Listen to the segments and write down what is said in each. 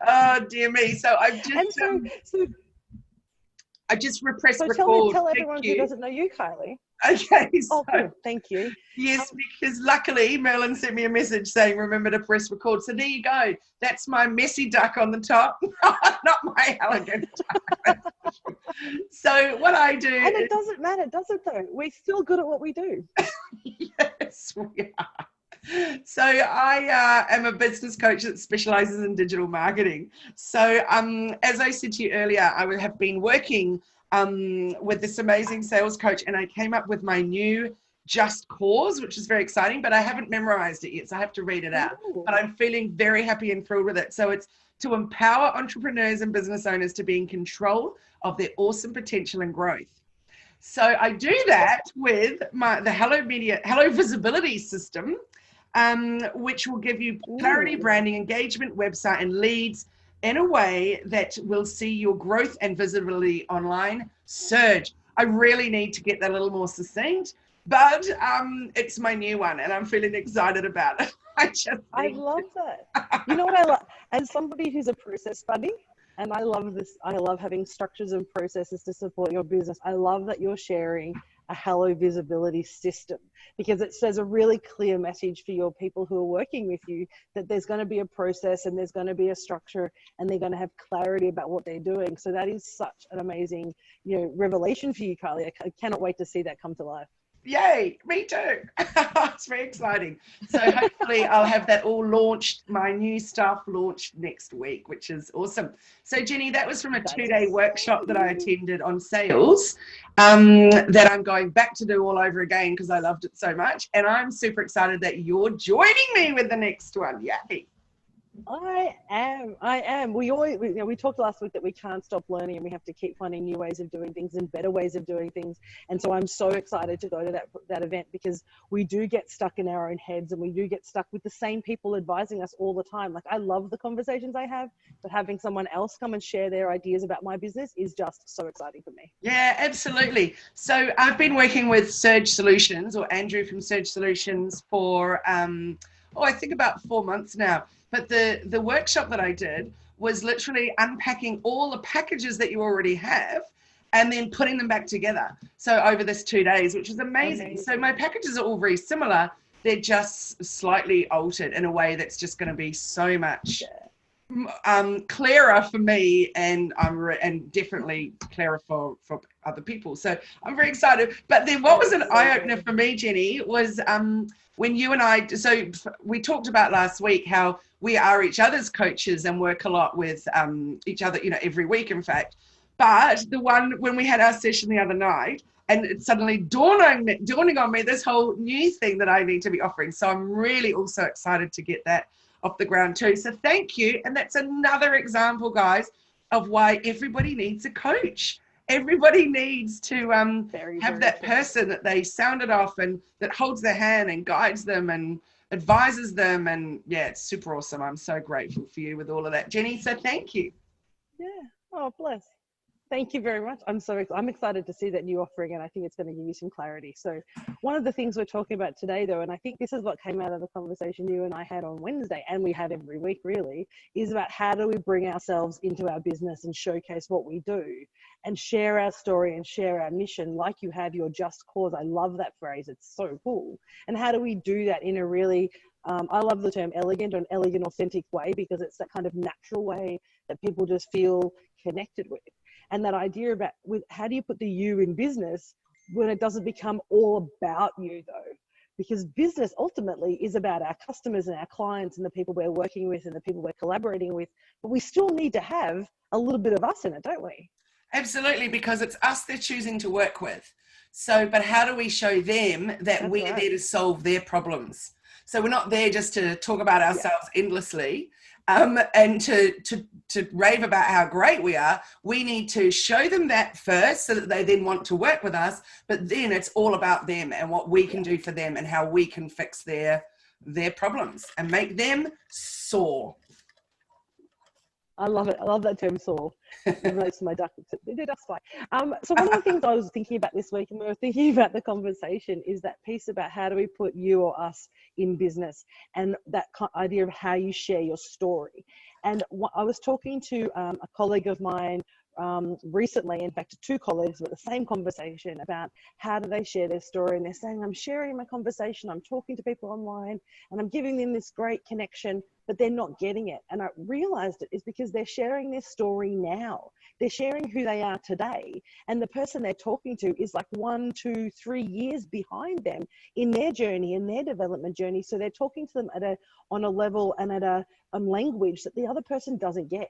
Oh dear me. So And I just repressed so record. tell Thank everyone who you. doesn't know you, Kylie. Okay, Oh, so cool. Thank you. yes, because luckily Merlin sent me a message saying, remember to press record. So there you go. That's my messy duck on the top, not my elegant duck. So what I do And is, it doesn't matter, does it though? We're still good at what we do. yes, we are. So I am a business coach that specializes in digital marketing. So as I said to you earlier, I have been working with this amazing sales coach, and I came up with my new Just Cause, which is very exciting, but I haven't memorized it yet, so I have to read it out. Ooh. But I'm feeling very happy and thrilled with it. So it's to empower entrepreneurs and business owners to be in control of their awesome potential and growth. So I do that with the Hello Visibility system, which will give you clarity, Ooh. branding, engagement, website, and leads in a way that will see your growth and visibility online surge. I really need to get that a little more succinct, but it's my new one, and I'm feeling excited about it. I love that. You know what I love? As somebody who's a process bunny, and I love this, I love having structures and processes to support your business. I love that you're sharing a Hello Visibility system, because it says a really clear message for your people who are working with you that there's going to be a process and there's going to be a structure and they're going to have clarity about what they're doing. So that is such an amazing, revelation for you, Kylie. I cannot wait to see that come to life. Yay, me too. It's very exciting. So hopefully I'll have that all launched, my new stuff launched next week, which is awesome. So Jenny, that was from a 2-day workshop that I attended on sales, that I'm going back to do all over again because I loved it so much. And I'm super excited that you're joining me with the next one. Yay. I am. We talked last week that we can't stop learning and we have to keep finding new ways of doing things and better ways of doing things. And so I'm so excited to go to that event, because we do get stuck in our own heads and we do get stuck with the same people advising us all the time. Like, I love the conversations I have, but having someone else come and share their ideas about my business is just so exciting for me. Yeah, absolutely. So I've been working with Surge Solutions, or Andrew from Surge Solutions, for I think about 4 months now. But the workshop that I did was literally unpacking all the packages that you already have and then putting them back together. So over this 2 days, which is amazing. So my packages are all very similar. They're just slightly altered in a way that's just going to be so much clearer for me, and definitely clearer for other people. So I'm very excited. But then what was an eye-opener for me, Jenny, was when you and I, so we talked about last week how we are each other's coaches and work a lot with each other, every week, in fact. But the one when we had our session the other night, and it suddenly dawning on me this whole new thing that I need to be offering. So I'm really also excited to get that off the ground too. So thank you. And that's another example, guys, of why everybody needs a coach. Everybody needs to have that person that they sounded off and that holds their hand and guides them and advises them. And yeah, it's super awesome. I'm so grateful for you with all of that, Jenny. So thank you. Yeah. Oh, bless. Thank you very much. I'm excited to see that new offering, and I think it's going to give you some clarity. So one of the things we're talking about today, though, and I think this is what came out of the conversation you and I had on Wednesday, and we have every week really, is about how do we bring ourselves into our business and showcase what we do and share our story and share our mission, like you have your Just Cause. I love that phrase. It's so cool. And how do we do that in a really, I love the term elegant, or an elegant, authentic way, because it's that kind of natural way that people just feel connected with. And that idea about how do you put the you in business when it doesn't become all about you, though? Because business ultimately is about our customers and our clients and the people we're working with and the people we're collaborating with. But we still need to have a little bit of us in it, don't we? Absolutely, because it's us they're choosing to work with. So, but how do we show them that we're there to solve their problems? So we're not there just to talk about ourselves endlessly. And to rave about how great we are. We need to show them that first so that they then want to work with us, but then it's all about them and what we can do for them and how we can fix their problems and make them soar. I love it. I love that term, soar. It relates to my duck. That's fine. So one of the things I was thinking about this week, and we were thinking about the conversation, is that piece about how do we put you or us in business, and that idea of how you share your story. And I was talking to a colleague of mine recently, in fact, two colleagues with the same conversation about how do they share their story. And they're saying, I'm sharing my conversation, I'm talking to people online, and I'm giving them this great connection, but they're not getting it. And I realized it is because they're sharing their story now. They're sharing who they are today. And the person they're talking to is like 1, 2, 3 years behind them in their journey, in their development journey. So they're talking to them on a level and at a language that the other person doesn't get.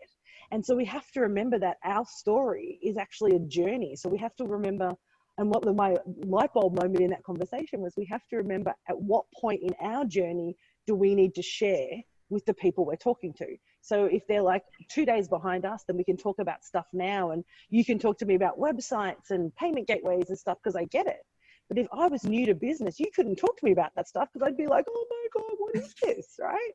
And so we have to remember that our story is actually a journey. So we have to remember, and what my light bulb moment in that conversation was, we have to remember at what point in our journey do we need to share with the people we're talking to. So if they're like 2 days behind us, then we can talk about stuff now, and you can talk to me about websites and payment gateways and stuff because I get it. But if I was new to business, you couldn't talk to me about that stuff because I'd be like, oh my God, what is this, right?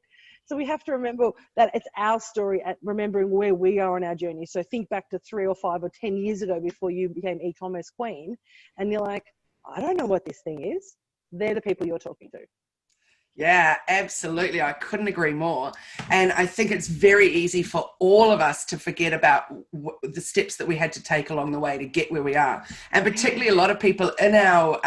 So we have to remember that it's our story at remembering where we are on our journey. So think back to 3 or 5 or 10 years ago before you became e-commerce queen, and you're like, I don't know what this thing is. They're the people you're talking to. Yeah, absolutely. I couldn't agree more. And I think it's very easy for all of us to forget about the steps that we had to take along the way to get where we are. And particularly a lot of people in our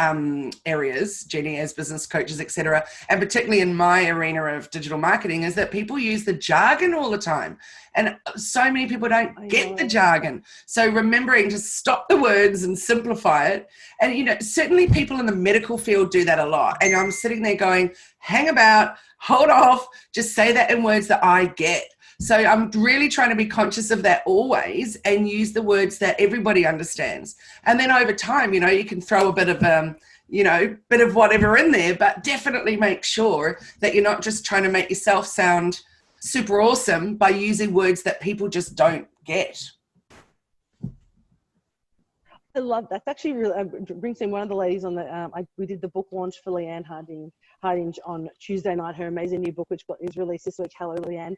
areas, Jenny, as business coaches, etc., and particularly in my arena of digital marketing, is that people use the jargon all the time. And so many people don't get the jargon. So remembering to stop the words and simplify it. And, you know, certainly people in the medical field do that a lot. And I'm sitting there going, hang about, hold off, just say that in words that I get. So I'm really trying to be conscious of that always and use the words that everybody understands. And then over time, you know, you can throw a bit of bit of whatever in there, but definitely make sure that you're not just trying to make yourself sound super awesome by using words that people just don't get. I love that. That's actually really brings in one of the ladies on the. We did the book launch for Leanne Hardinge on Tuesday night. Her amazing new book, which is released this week. Hello, Leanne.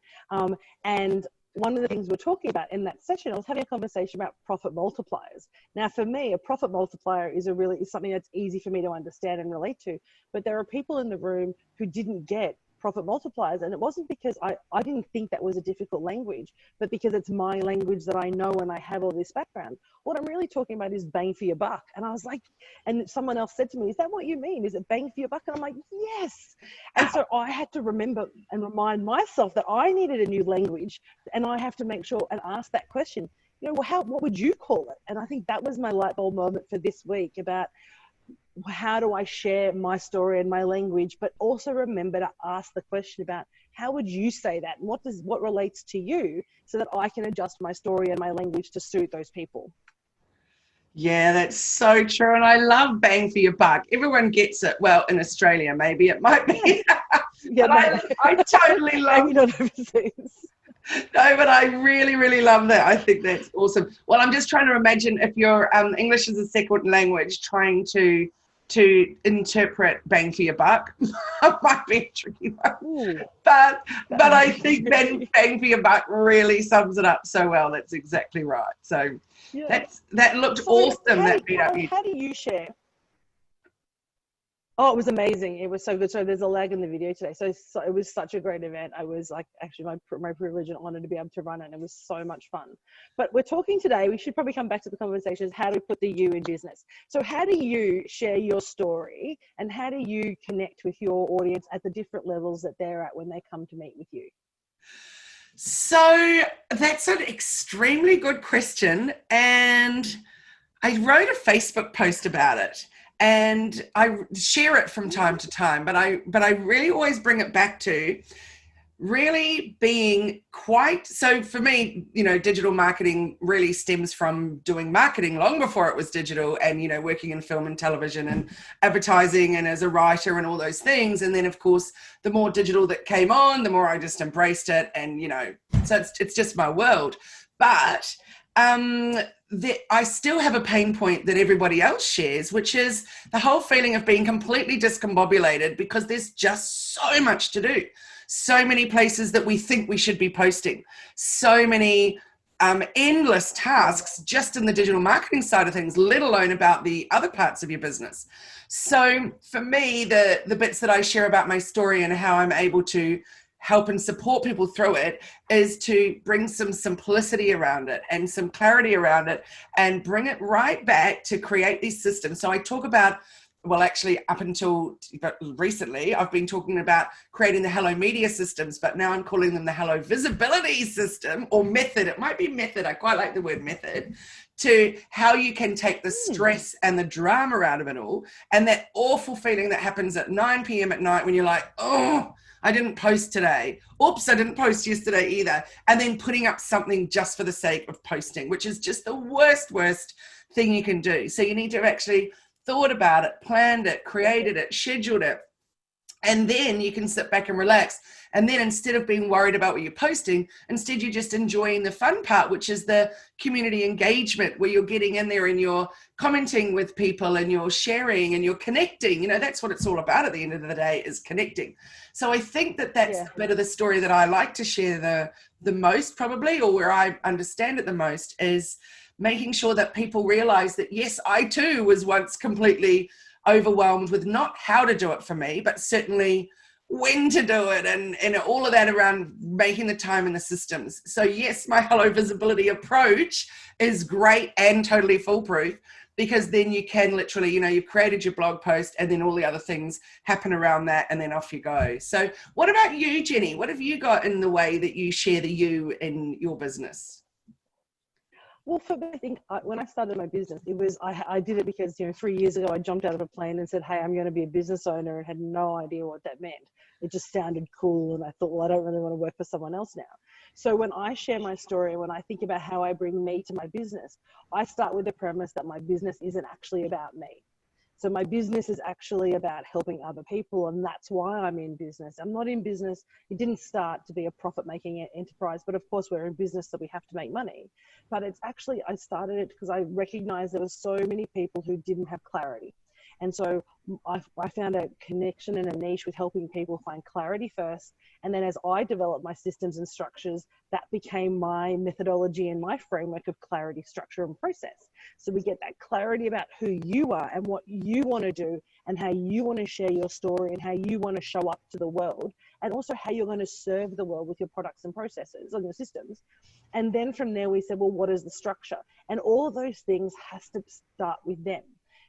And one of the things we're talking about in that session, I was having a conversation about profit multipliers. Now, for me, a profit multiplier is something that's easy for me to understand and relate to. But there are people in the room who didn't get profit multipliers, and it wasn't because I didn't think that was a difficult language, but because it's my language that I know and I have all this background. What I'm really talking about is bang for your buck. And I was like, and someone else said to me, is that what you mean? Is it bang for your buck? And I'm like, yes. And so I had to remember and remind myself that I needed a new language, and I have to make sure and ask that question, you know, well, what would you call it? And I think that was my light bulb moment for this week about how do I share my story and my language, but also remember to ask the question about how would you say that? And what relates to you so that I can adjust my story and my language to suit those people. Yeah, that's so true. And I love bang for your buck. Everyone gets it. Well, in Australia, maybe it might be. Yeah, I totally love it. Not overseas. No, but I really, really love that. I think that's awesome. Well, I'm just trying to imagine if your English is a second language, trying to interpret bang for your buck might be a tricky one. Ooh, but I think bang for your buck really sums it up so well. That's exactly right. So yeah. that looked awesome. How do you share? Oh, it was amazing. It was so good. So there's a lag in the video today. So it was such a great event. I was like, actually my privilege and honor to be able to run it. And it was so much fun. But we're talking today, we should probably come back to the conversation, is how do we put the you in business? So how do you share your story and how do you connect with your audience at the different levels that they're at when they come to meet with you? So that's an extremely good question. And I wrote a Facebook post about it. And I share it from time to time, but I really always bring it back to really being so for me, you know, digital marketing really stems from doing marketing long before it was digital and, you know, working in film and television and advertising and as a writer and all those things. And then of course, the more digital that came on, the more I just embraced it. And, you know, so it's just my world. But I still have a pain point that everybody else shares, which is the whole feeling of being completely discombobulated because there's just so much to do. So many places that we think we should be posting. So many endless tasks just in the digital marketing side of things, let alone about the other parts of your business. So for me, the bits that I share about my story and how I'm able to help and support people through it is to bring some simplicity around it and some clarity around it and bring it right back to create these systems. So I talk about, well, actually up until recently, I've been talking about creating the Hello Media systems, but now I'm calling them the Hello Visibility system or method. It might be method. I quite like the word method, to how you can take the stress and the drama out of it all. And that awful feeling that happens at 9 p.m. at night when you're like, oh, I didn't post today. Oops, I didn't post yesterday either. And then putting up something just for the sake of posting, which is just the worst thing you can do. So you need to have actually thought about it, planned it, created it, scheduled it. And then you can sit back and relax. And then instead of being worried about what you're posting, instead you're just enjoying the fun part, which is the community engagement, where you're getting in there and you're commenting with people and you're sharing and you're connecting. You know, that's what it's all about at the end of the day, is connecting. So I think that that's a bit of the story that I like to share the most, probably, or where I understand it the most, is making sure that people realize that, yes, I too was once completely overwhelmed with not how to do it for me, but certainly when to do it, and all of that around making the time and the systems. So yes, my Hello Visibility approach is great and totally foolproof, because then you can literally, you know, you've created your blog post and then all the other things happen around that and then off you go. So what about you, Jenny? What have you got in the way that you share the you in your business? Well, for me, I think when I started my business, it was, I did it because, 3 years ago, I jumped out of a plane and said, hey, I'm going to be a business owner, and had no idea what that meant. It just sounded cool. And I thought, well, I don't really want to work for someone else now. So when I share my story, when I think about how I bring me to my business, I start with the premise that my business isn't actually about me. So my business is actually about helping other people, and that's why I'm in business. I'm not in business. It didn't start to be a profit-making enterprise, but of course we're in business, so we have to make money. But it's actually, I started it because I recognized there were so many people who didn't have clarity. And so I found a connection and a niche with helping people find clarity first. And then as I developed my systems and structures, that became my methodology and my framework of clarity, structure, and process. So we get that clarity about who you are and what you want to do and how you want to share your story and how you want to show up to the world, and also how you're going to serve the world with your products and processes and your systems. And then from there we said, well, what is the structure? And all of those things has to start with them,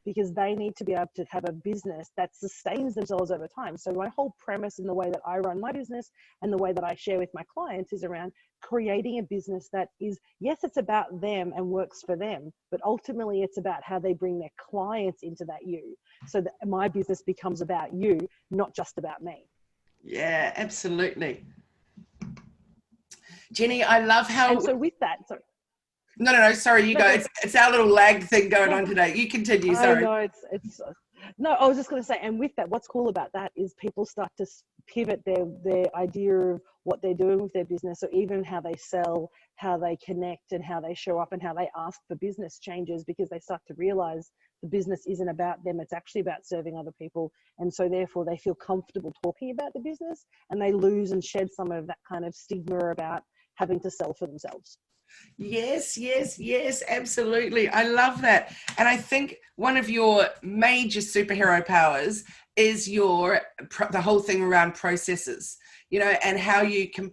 because they need to be able to have a business that sustains themselves over time. So my whole premise in the way that I run my business and the way that I share with my clients is around creating a business that is, yes, it's about them and works for them, but ultimately it's about how they bring their clients into that you, so that my business becomes about you, not just about me. Yeah, absolutely. Jenny, I love how... And so with that, sorry. No, sorry, you go. It's our little lag thing going on today. You continue, sorry. I know, it's no, I was just going to say, and with that, what's cool about that is people start to pivot their idea of what they're doing with their business, or even how they sell, how they connect, and how they show up, and how they ask for business changes, because they start to realize the business isn't about them, it's actually about serving other people. And so therefore they feel comfortable talking about the business, and they lose and shed some of that kind of stigma about having to sell for themselves. Yes, absolutely. I love that. And I think one of your major superhero powers is the whole thing around processes, and how you can,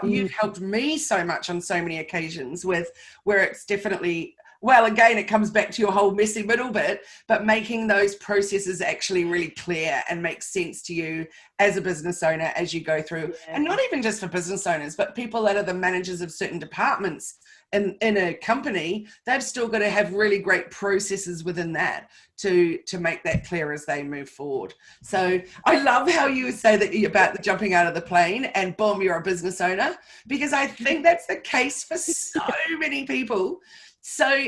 you've helped me so much on so many occasions with where it's definitely, well, again, it comes back to your whole messy middle bit, but making those processes actually really clear and make sense to you as a business owner as you go through. Yeah. And not even just for business owners, but people that are the managers of certain departments in a company, they've still got to have really great processes within that to make that clear as they move forward. So I love how you say that you're about the jumping out of the plane and boom, you're a business owner, because I think that's the case for so many people. So,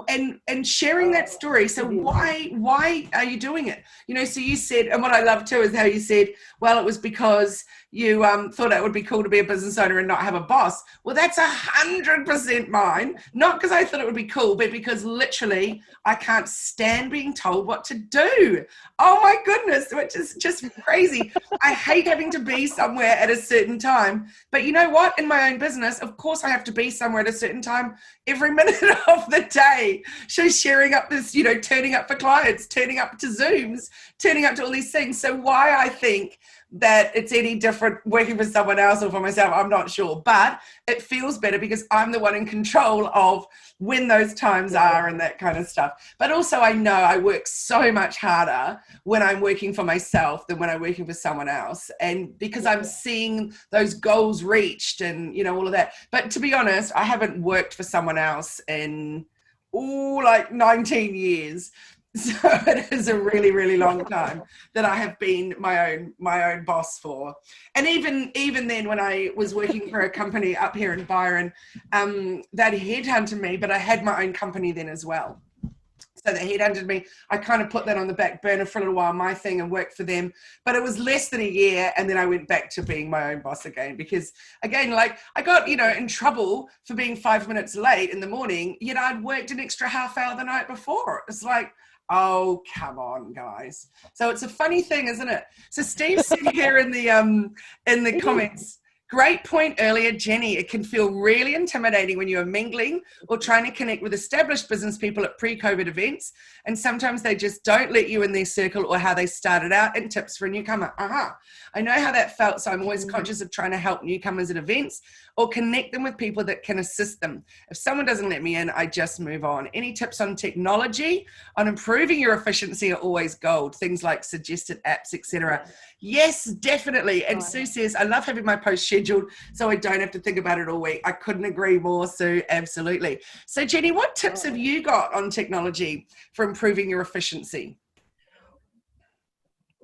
and sharing that story. So why are you doing it? So you said, and what I love too is how you said, well, it was because you thought it would be cool to be a business owner and not have a boss. Well, that's 100% mine. Not because I thought it would be cool, but because literally I can't stand being told what to do. Oh my goodness, which is just crazy. I hate having to be somewhere at a certain time. But you know what? In my own business, of course I have to be somewhere at a certain time every minute of the day. So sharing up this, turning up for clients, turning up to Zooms, turning up to all these things. So why I think that it's any different working for someone else or for myself. I'm not sure, but it feels better because I'm the one in control of when those times are and that kind of stuff. But also I know I work so much harder when I'm working for myself than when I'm working for someone else. And because I'm seeing those goals reached and, you know, all of that. But to be honest, I haven't worked for someone else in, like 19 years. So it is a really, really long time that I have been my own boss for. And even then, when I was working for a company up here in Byron, that headhunted me, but I had my own company then as well. So they headhunted me. I kind of put that on the back burner for a little while, my thing, and worked for them. But it was less than a year, and then I went back to being my own boss again. Because again, like I got, you know, in trouble for being 5 minutes late in the morning. Yet I'd worked an extra half hour the night before. It's like, oh, come on, guys. So it's a funny thing, isn't it? So Steve said here in the comments, great point earlier, Jenny. It can feel really intimidating when you are mingling or trying to connect with established business people at pre-COVID events. And sometimes they just don't let you in their circle or how they started out, and tips for a newcomer. I know how that felt. So I'm always conscious of trying to help newcomers at events or connect them with people that can assist them. If someone doesn't let me in, I just move on. Any tips on technology, on improving your efficiency are always gold. Things like suggested apps, etc. Yes, definitely. And Sue says, I love having my post scheduled so I don't have to think about it all week. I couldn't agree more, Sue. Absolutely. So Jenny, what tips have you got on technology for improving your efficiency?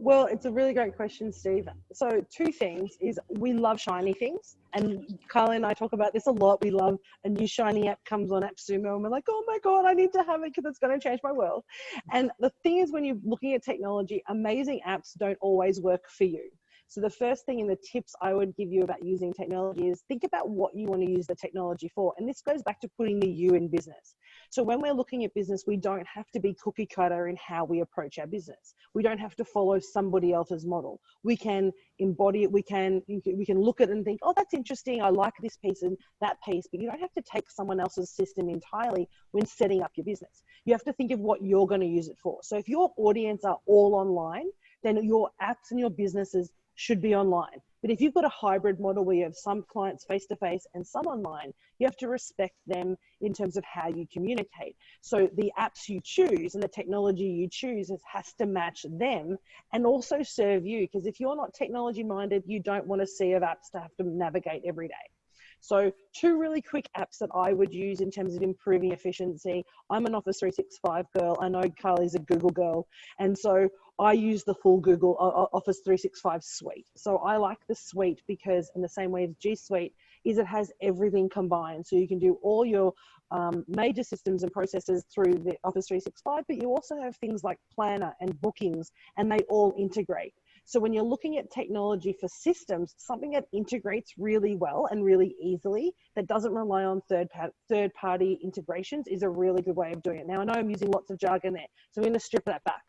Well, it's a really great question, Steve. So 2 things is we love shiny things. And Carly and I talk about this a lot. We love a new shiny app comes on AppSumo and we're like, oh my God, I need to have it because it's going to change my world. And the thing is, when you're looking at technology, amazing apps don't always work for you. So the first thing in the tips I would give you about using technology is think about what you want to use the technology for. And this goes back to putting the you in business. So when we're looking at business, we don't have to be cookie cutter in how we approach our business. We don't have to follow somebody else's model. We can embody it. We can look at it and think, oh, that's interesting. I like this piece and that piece, but you don't have to take someone else's system entirely when setting up your business. You have to think of what you're going to use it for. So if your audience are all online, then your apps and your businesses should be online. But if you've got a hybrid model where you have some clients face-to-face and some online, you have to respect them in terms of how you communicate. So the apps you choose and the technology you choose has to match them and also serve you. Because if you're not technology minded, you don't want a sea of apps to have to navigate every day. So 2 really quick apps that I would use in terms of improving efficiency. I'm an Office 365 girl. I know Carly's a Google girl. And so I use the full Google Office 365 suite. So I like the suite because, in the same way as G Suite, is it has everything combined. So you can do all your major systems and processes through the Office 365, but you also have things like Planner and bookings, and they all integrate. So when you're looking at technology for systems, something that integrates really well and really easily, that doesn't rely on third-party integrations, is a really good way of doing it. Now, I know I'm using lots of jargon there, so I'm going to strip that back.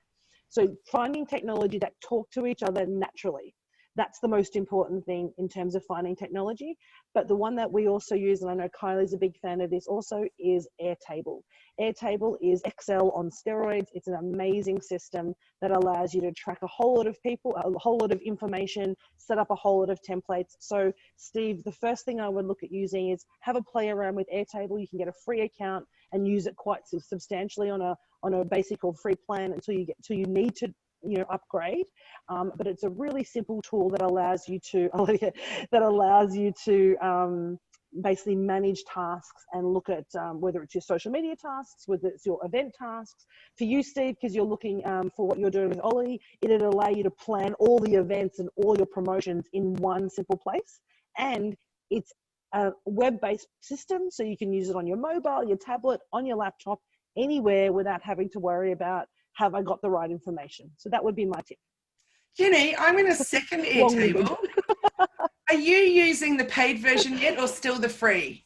So finding technology that talk to each other naturally, that's the most important thing in terms of finding technology. But the one that we also use, and I know Kylie's a big fan of this also, is Airtable. Airtable is Excel on steroids. It's an amazing system that allows you to track a whole lot of people, a whole lot of information, set up a whole lot of templates. So Steve, the first thing I would look at using is have a play around with Airtable. You can get a free account and use it quite substantially on a basic or free plan until you need to upgrade. But it's a really simple tool that allows you to basically manage tasks and look at whether it's your social media tasks, whether it's your event tasks. For you, Steve, because you're looking for what you're doing with Ollie, it'll allow you to plan all the events and all your promotions in one simple place. And it's a web-based system, so you can use it on your mobile, your tablet, on your laptop, anywhere without having to worry about, have I got the right information? So that would be my tip. Jenny, I'm in a second Airtable. Are you using the paid version yet or still the free?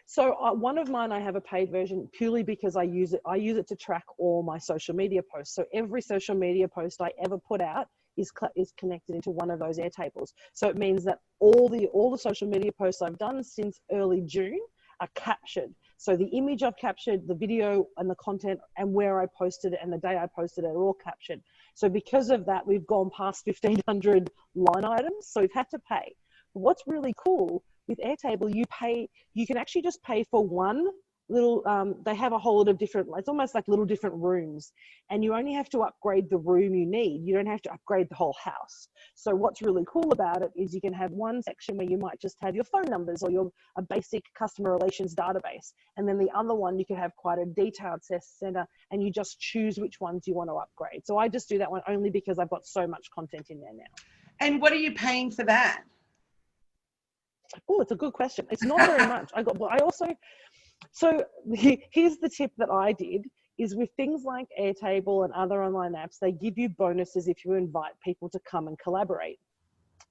So one of mine, I have a paid version purely because I use it to track all my social media posts. So every social media post I ever put out is connected into one of those Airtables. So it means that all the social media posts I've done since early June are captured. So the image I've captured, the video and the content and where I posted it and the day I posted it are all captured. So because of that, we've gone past 1,500 line items. So we've had to pay. But what's really cool with Airtable, you can actually just pay for one little, they have a whole lot of different, it's almost like little different rooms, and you only have to upgrade the room you need. You don't have to upgrade the whole house. So what's really cool about it is you can have one section where you might just have your phone numbers or a basic customer relations database. And then the other one, you can have quite a detailed center, and you just choose which ones you want to upgrade. So I just do that one only because I've got so much content in there now. And what are you paying for that? Oh, it's a good question. It's not very much. So here's the tip that I did is with things like Airtable and other online apps, they give you bonuses if you invite people to come and collaborate.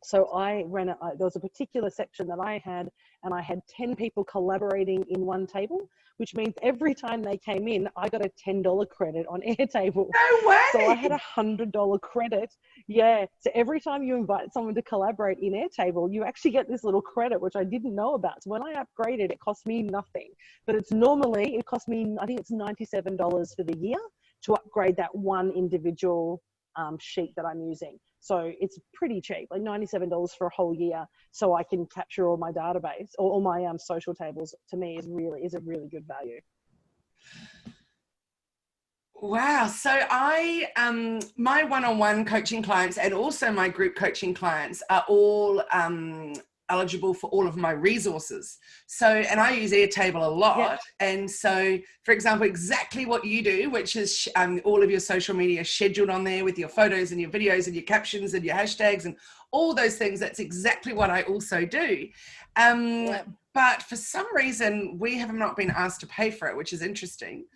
So there was a particular section that I had, and I had 10 people collaborating in one table, which means every time they came in, I got a $10 credit on Airtable. No way! So I had a $100 credit. Yeah. So every time you invite someone to collaborate in Airtable, you actually get this little credit, which I didn't know about. So when I upgraded, it cost me nothing. But it cost me, I think it's $97 for the year to upgrade that one individual sheet that I'm using. So it's pretty cheap, like $97 for a whole year, so I can capture all my database or all my social tables. To me, is a really good value. Wow. So my one-on-one coaching clients and also my group coaching clients are all eligible for all of my resources. So, and I use Airtable a lot. Yeah. And so, for example, exactly what you do, which is all of your social media scheduled on there with your photos and your videos and your captions and your hashtags and all those things. That's exactly what I also do. But for some reason, we have not been asked to pay for it, which is interesting.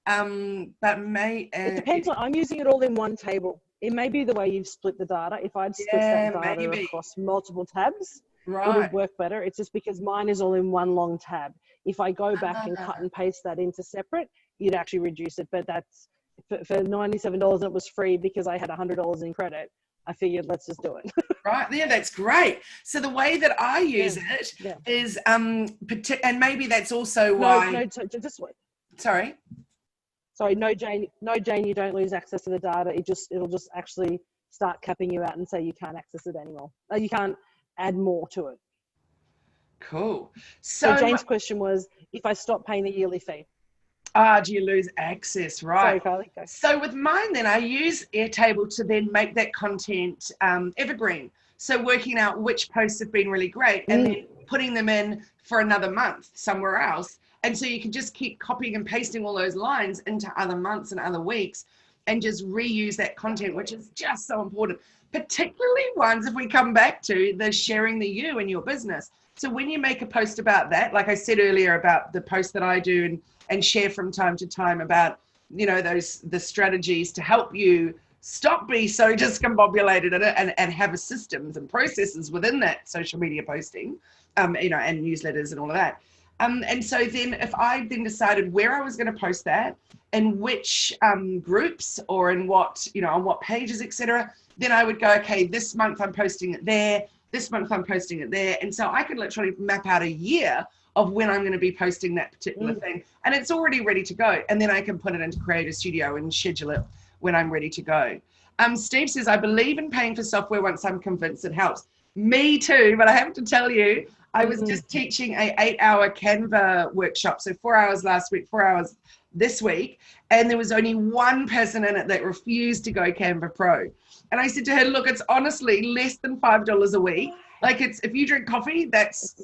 But it depends. I'm using it all in one table. It may be the way you've split the data. If I'd split that data across multiple tabs, it would work better. It's just because mine is all in one long tab. If I go back and cut and paste that into separate, you'd actually reduce it. But that's for $97, it was free because I had $100 in credit. I figured, let's just do it. Right. Yeah, that's great. So the way that I use it is, and maybe that's also why. Sorry. Sorry, no, Jane, you don't lose access to the data. It'll just actually start capping you out and say you can't access it anymore. You can't add more to it. Cool. So Jane's question was, if I stop paying the yearly fee. Do you lose access? Right. Sorry, Carly. So with mine then, I use Airtable to then make that content evergreen. So working out which posts have been really great and then putting them in for another month somewhere else. And so you can just keep copying and pasting all those lines into other months and other weeks and just reuse that content, which is just so important, particularly ones if we come back to the sharing the you in your business. So when you make a post about that, like I said earlier about the post that I do and share from time to time about, the strategies to help you stop being so discombobulated and have systems and processes within that social media posting, and newsletters and all of that. And so then if I then decided where I was going to post that and which groups or in what, on what pages, etc., then I would go, okay, this month I'm posting it there, this month I'm posting it there. And so I could literally map out a year of when I'm going to be posting that particular thing. And it's already ready to go. And then I can put it into Creator Studio and schedule it when I'm ready to go. Steve says, I believe in paying for software once I'm convinced it helps. Me too, but I have to tell you, I was just teaching a 8-hour Canva workshop. So 4 hours last week, 4 hours this week. And there was only one person in it that refused to go Canva Pro. And I said to her, look, it's honestly less than $5 a week. Like if you drink coffee, that's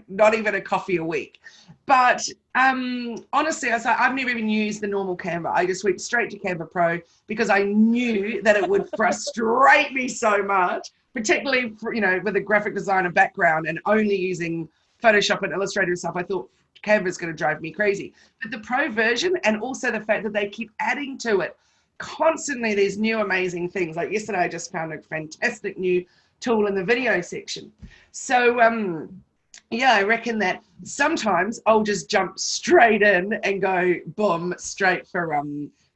not even a coffee a week. But honestly, I was like, I've never even used the normal Canva. I just went straight to Canva Pro because I knew that it would frustrate me so much, particularly for, with a graphic designer background and only using Photoshop and Illustrator and stuff. I thought Canva is going to drive me crazy. But the Pro version, and also the fact that they keep adding to it constantly, these new amazing things. Like yesterday, I just found a fantastic new tool in the video section. So I reckon that sometimes I'll just jump straight in and go boom, straight for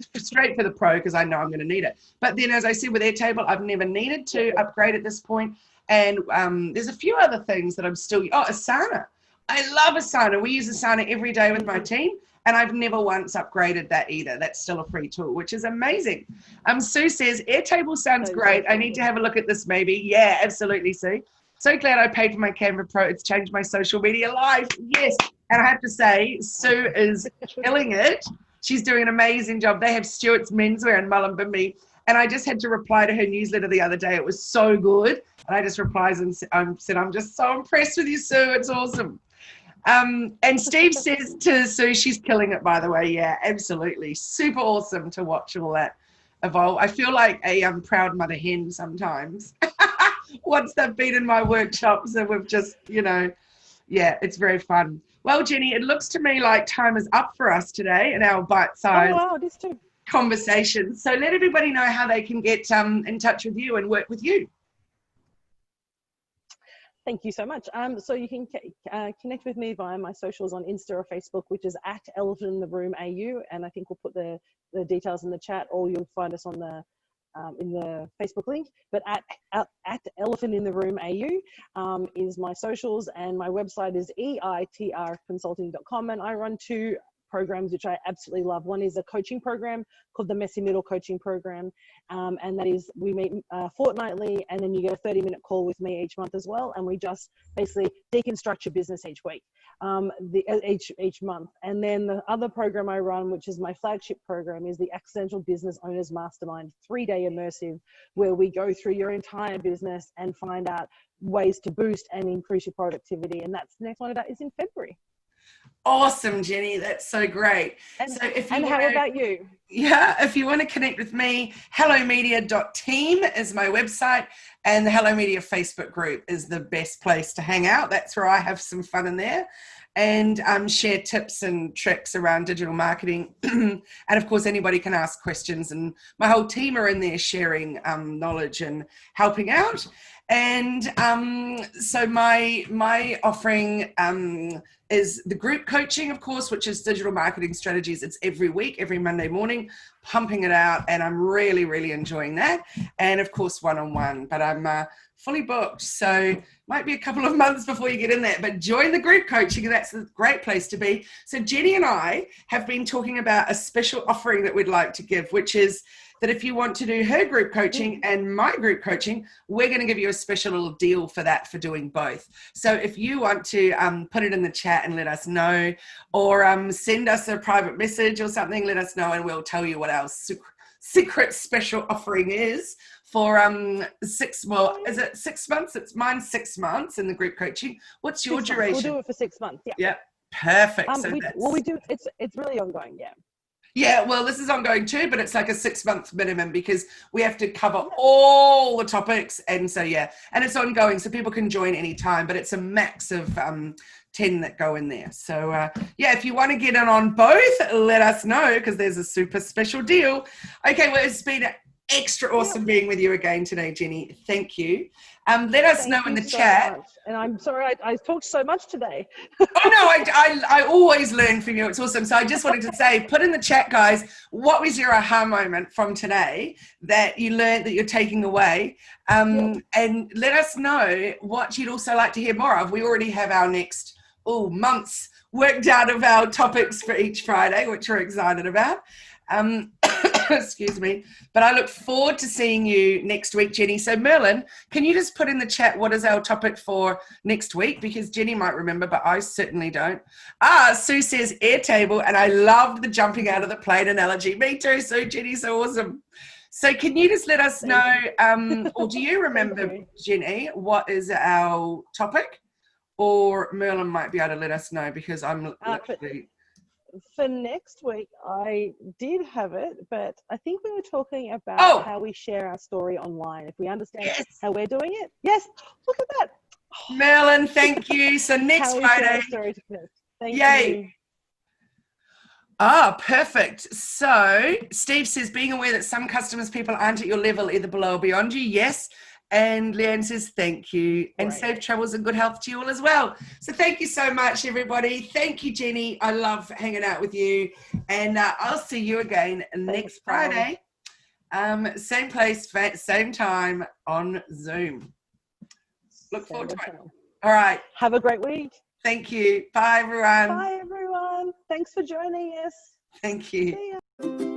the Pro because I know I'm going to need it. But then, as I said with Airtable, I've never needed to upgrade at this point. And there's a few other things that I'm still. Asana. I love Asana. We use Asana every day with my team. And I've never once upgraded that either. That's still a free tool, which is amazing. Sue says, Airtable sounds great. I need to have a look at this maybe. Yeah, absolutely, Sue. So glad I paid for my Canva Pro. It's changed my social media life. Yes. And I have to say, Sue is killing it. She's doing an amazing job. They have Stuart's Menswear in Mullumbimby. And I just had to reply to her newsletter the other day. It was so good. And I just replied and said, I'm just so impressed with you, Sue. It's awesome. And Steve says to Sue, she's killing it, by the way. Yeah, absolutely. Super awesome to watch all that evolve. I feel like a proud mother hen sometimes. Once they've been in my workshops and we've just, yeah, it's very fun. Well, Jenny, it looks to me like time is up for us today in our bite-sized conversation. So let everybody know how they can get in touch with you and work with you. Thank you so much. So you can connect with me via my socials on Insta or Facebook, which is @ElephantInTheRoomAU, and I think we'll put the details in the chat, or you'll find us on the in the Facebook link. But at ElephantInTheRoomAU is my socials, and my website is EITRconsulting.com, and I run 2 programs which I absolutely love. One is a coaching program called the Messy Middle Coaching Program, and that is we meet fortnightly, and then you get a 30-minute call with me each month as well, and we just basically deconstruct your business each week, each month. And then the other program I run, which is my flagship program, is the Accidental Business Owners Mastermind 3-day immersive, where we go through your entire business and find out ways to boost and increase your productivity. And that's the next one of that is in February. Awesome, Jenny. That's so great. And, so if you and how about you? Yeah, if you want to connect with me, hellomedia.team is my website, and the Hello Media Facebook group is the best place to hang out. That's where I have some fun in there and share tips and tricks around digital marketing. And of course, anybody can ask questions, and my whole team are in there sharing knowledge and helping out. And so my offering is the group coaching, of course, which is digital marketing strategies. It's every week, every Monday morning, pumping it out, and I'm really, really enjoying that. And of course, one-on-one, but I'm fully booked, so might be a couple of months before you get in there, but join the group coaching. That's a great place to be. So Jenny and I have been talking about a special offering that we'd like to give, which is that if you want to do her group coaching and my group coaching, we're going to give you a special little deal for that, for doing both. So if you want to put it in the chat and let us know, or send us a private message or something, let us know, and we'll tell you what our secret special offering is for is it 6 months? Mine's 6 months in the group coaching. What's your duration? We'll do it for 6 months. Yeah. Yeah. Perfect. We do. It's really ongoing. Yeah. Yeah, well, this is ongoing too, but it's like a 6 month minimum because we have to cover all the topics. And so, yeah, and it's ongoing, so people can join anytime, but it's a max of 10 that go in there. So, yeah, if you want to get in on both, let us know, because there's a super special deal. Okay, well, it's been extra awesome being with you again today, Jenny. Thank you. Let us know in the chat. Much. And I'm sorry I talked so much today. Oh no, I always learn from you. It's awesome. So I just wanted to say, put in the chat, guys, what was your aha moment from today that you learned, that you're taking away? And let us know what you'd also like to hear more of. We already have our next months worked out of our topics for each Friday, which we're excited about. Excuse me, but I look forward to seeing you next week, Jenny. So Merlin, can you just put in the chat what is our topic for next week, because Jenny might remember, but I certainly don't. Sue says Airtable, and I loved the jumping out of the plane analogy. Me too, Sue. Jenny's so awesome. So can you just let us know, or do you remember, Jenny, what is our topic? Or Merlin might be able to let us know, because I'm literally... For next week, I did have it, but I think we were talking about how we share our story online. If we understand how we're doing it. Yes, look at that. Merlin, thank you. So next Friday. Thank you. Perfect. So Steve says, being aware that some customers, people aren't at your level, either below or beyond you. Yes. And Leanne says, thank you. And safe travels and good health to you all as well. So thank you so much, everybody. Thank you, Jenny. I love hanging out with you. And I'll see you again next Friday. Same place, same time on Zoom. Look forward to it. All right. Have a great week. Thank you. Bye, everyone. Bye, everyone. Thanks for joining us. Thank you. See ya.